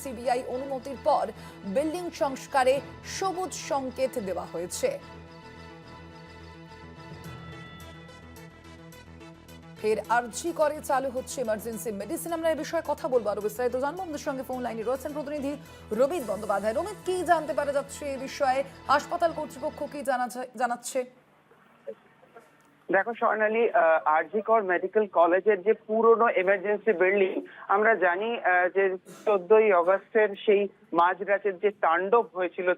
CBI অনুমতির পর building সংস্কারে সবুজ সংকেত দেওয়া হয়েছে। ফের আরজি করে চালু হচ্ছে ইমার্জেন্সি মেডিসিন। আমরা এই বিষয়ে কথা বলবো, আরো বিস্তারিত জানবো। আমাদের সঙ্গে ফোন লাইনে রয়েছেন প্রতিনিধি রমিত বন্দ্যোপাধ্যায়। রমিত, কি জানতে পারা যাচ্ছে এই বিষয়ে? হাসপাতাল কর্তৃপক্ষ কি জানাচ্ছে? দেখো স্বর্ণালী, আরজি কর মেডিকেল কলেজের যে পুরনো এমার্জেন্সি বিল্ডিং, আমরা জানি যে 14ই অগস্টের সেই মাঝরাতের যে তাণ্ডব হয়েছিল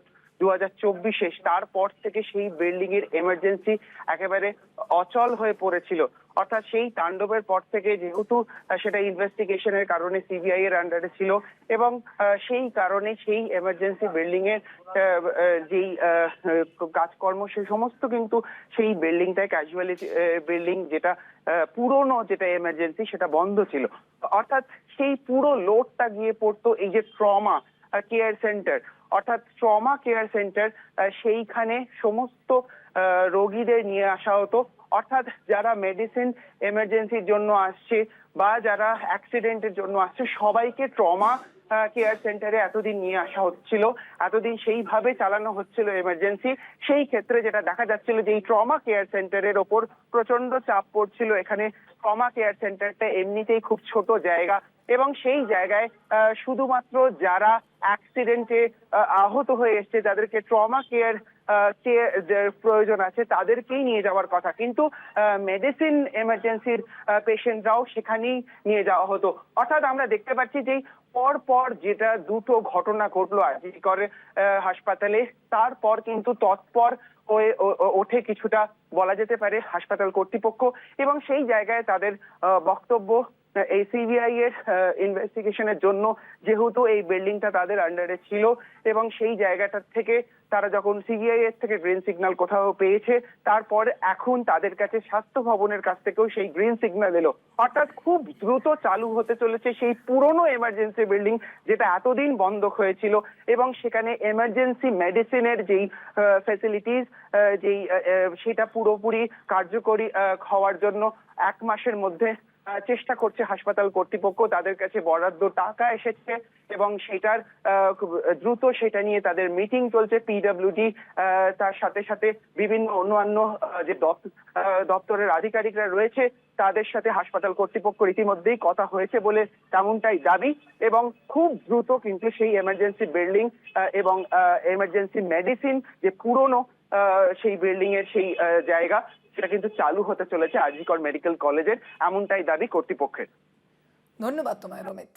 2024-এ, তারপর থেকে সেই বিল্ডিং এর এমার্জেন্সি একেবারে অচল হয়ে পড়েছিল। অর্থাৎ সেই তাণ্ডবের পর থেকে যেহেতু সেটা ইনভেস্টিগেশনের কারণে সিবিআই এর আন্ডারে ছিল এবং সেই কারণে সেই এমার্জেন্সি বিল্ডিং এর যেই কাজকর্ম সেই সমস্ত কিন্তু সেই বিল্ডিংটায় ক্যাজুয়ালিটি বিল্ডিং যেটা পুরনো যেটা এমার্জেন্সি সেটা বন্ধ ছিল। অর্থাৎ সেই পুরো লোডটা গিয়ে পড়তো এই যে ট্রমা কেয়ার সেন্টার, অর্থাৎ ট্রমা কেয়ার সেন্টার, সেইখানে সমস্ত রোগীদের নিয়ে আসা হতো। অর্থাৎ যারা মেডিসিন এমার্জেন্সির জন্য আসছে বা যারা অ্যাক্সিডেন্টের জন্য আসছে সবাইকে ট্রমা কেয়ার সেন্টারে এতদিন নিয়ে আসা হচ্ছিল, এতদিন সেইভাবে চালানো হচ্ছিল এমার্জেন্সি। সেই ক্ষেত্রে যেটা দেখা যাচ্ছিল যে এই ট্রমা কেয়ার সেন্টারের ওপর প্রচন্ড চাপ পড়ছিল। এখানে ট্রমা কেয়ার সেন্টারটা এমনিতেই খুব ছোট জায়গা এবং সেই জায়গায় শুধুমাত্র যারা অ্যাক্সিডেন্টে আহত হয়ে এসছে যাদেরকে ট্রমা কেয়ার প্রয়োজন আছে তাদেরকেই নিয়ে যাওয়ার কথা, কিন্তু মেডিসিন এমার্জেন্সির পেশেন্টরাও সেখানেই নিয়ে যাওয়া হতো। অর্থাৎ আমরা দেখতে পাচ্ছি যে পর পর যেটা দুটো ঘটনা ঘটলো আরজি করে হাসপাতালে, তারপর কিন্তু তৎপর হয়ে ওঠে কিছুটা বলা যেতে পারে হাসপাতাল কর্তৃপক্ষ এবং সেই জায়গায় তাদের বক্তব্য এই সিবিআই এর ইনভেস্টিগেশনের জন্য, যেহেতু এই বিল্ডিংটা তাদের আন্ডারে ছিল এবং সেই জায়গাটা থেকে তারা যখন সিবিআই এর থেকে গ্রিন সিগন্যাল কোথাও পেয়েছে, তারপর এখন তাদের কাছে স্বাস্থ্য ভবনের কাছ থেকেও সেই গ্রিন সিগন্যাল এলো। অর্থাৎ খুব দ্রুত চালু হতে চলেছে সেই পুরনো এমার্জেন্সি বিল্ডিং যেটা এতদিন বন্ধ হয়েছিল এবং সেখানে এমার্জেন্সি মেডিসিনের যেই ফ্যাসিলিটিস যেই সেটা পুরোপুরি কার্যকরী হওয়ার জন্য 1 মাসের মধ্যে চেষ্টা করছে হাসপাতাল কর্তৃপক্ষ। তাদের কাছে বরাদ্দ টাকা এসেছে এবং সেটার দ্রুত সেটা নিয়ে তাদের মিটিং চলছে। পিডব্লিউডি তার সাথে সাথে বিভিন্ন অন্যান্য যে দপ্তরের আধিকারিকরা রয়েছে তাদের সাথে হাসপাতাল কর্তৃপক্ষের ইতিমধ্যেই কথা হয়েছে বলে তেমনটাই দাবি এবং খুব দ্রুত কিন্তু সেই এমার্জেন্সি বিল্ডিং এবং এমার্জেন্সি মেডিসিন যে পুরনো সেই বিল্ডিং এর সেই জায়গা সেটা কিন্তু চালু হতে চলেছে আরজি কর মেডিকেল কলেজের, এমনটাই দাবি কর্তৃপক্ষের। ধন্যবাদ তোমায় রমিত।